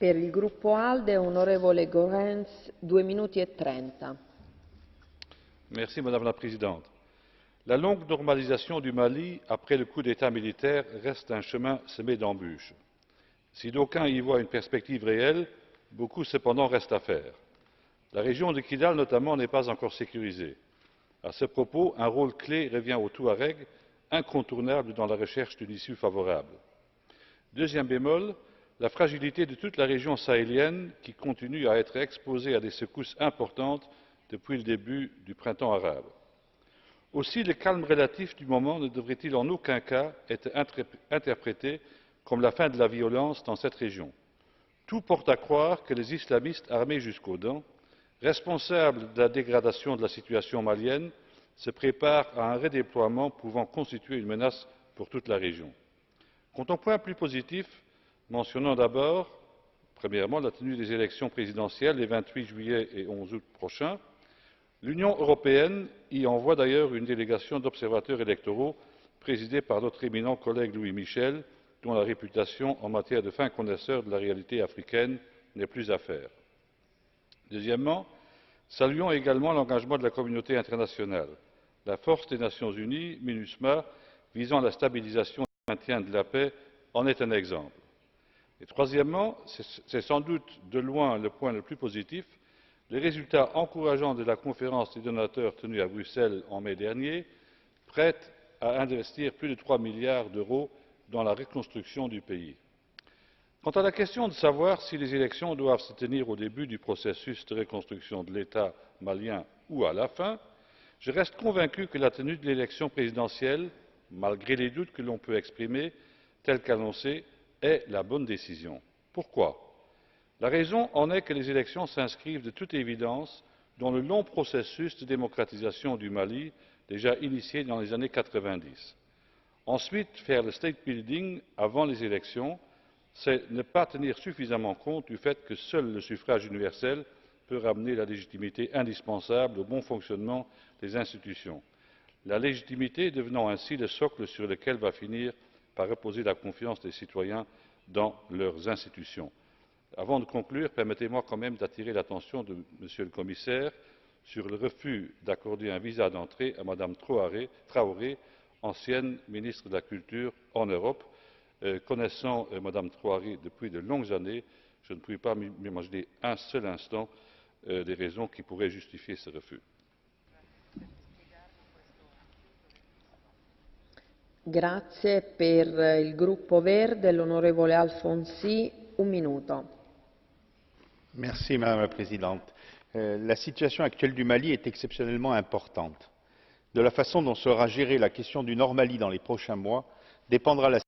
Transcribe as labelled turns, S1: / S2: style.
S1: Per il gruppo ALDE, onorevole Goerens, 2 minuti e 30.
S2: Merci, Madame la Présidente. La longue normalisation du Mali après le coup d'État militaire reste un chemin semé d'embûches. Si d'aucuns y voient une perspective réelle, beaucoup cependant reste à faire. La région de Kidal, notamment, n'est pas encore sécurisée. À ce propos, un rôle clé revient aux Touaregs, incontournables dans la recherche d'une issue favorable. Deuxième bémol, la fragilité de toute la région sahélienne qui continue à être exposée à des secousses importantes depuis le début du printemps arabe. Aussi, le calme relatif du moment ne devrait-il en aucun cas être interprété comme la fin de la violence dans cette région. Tout porte à croire que les islamistes armés jusqu'aux dents, responsables de la dégradation de la situation malienne, se préparent à un redéploiement pouvant constituer une menace pour toute la région. Quant au point plus positif, mentionnons d'abord, premièrement, la tenue des élections présidentielles les 28 juillet et 11 août prochains. L'Union européenne y envoie d'ailleurs une délégation d'observateurs électoraux présidée par notre éminent collègue Louis Michel, dont la réputation en matière de fin connaisseur de la réalité africaine n'est plus à faire. Deuxièmement, saluons également l'engagement de la communauté internationale. La force des Nations unies, MINUSMA, visant la stabilisation et le maintien de la paix, en est un exemple. Et troisièmement, c'est sans doute de loin le point le plus positif, les résultats encourageants de la conférence des donateurs tenue à Bruxelles en mai dernier prête à investir plus de 3 milliards d'euros dans la reconstruction du pays. Quant à la question de savoir si les élections doivent se tenir au début du processus de reconstruction de l'État malien ou à la fin, je reste convaincu que la tenue de l'élection présidentielle, malgré les doutes que l'on peut exprimer, telle qu'annoncée, est la bonne décision. Pourquoi? La raison en est que les élections s'inscrivent de toute évidence dans le long processus de démocratisation du Mali, déjà initié dans les années 90. Ensuite, faire le state building avant les élections, c'est ne pas tenir suffisamment compte du fait que seul le suffrage universel peut ramener la légitimité indispensable au bon fonctionnement des institutions, la légitimité devenant ainsi le socle sur lequel va finir par reposer la confiance des citoyens dans leurs institutions. Avant de conclure, permettez-moi quand même d'attirer l'attention de Monsieur le Commissaire sur le refus d'accorder un visa d'entrée à Mme Traoré, ancienne ministre de la Culture en Europe. Connaissant Mme Traoré depuis de longues années, je ne puis pas m'imaginer un seul instant des raisons qui pourraient justifier ce refus.
S1: Grazie. Per il gruppo Verde, l'onorevole Alfonsi, 1 minuto.
S3: Merci, Madame la Présidente. La situation actuelle du Mali est exceptionnellement importante. De la façon dont sera gérée la question du Nord Mali dans les prochains mois dépendra la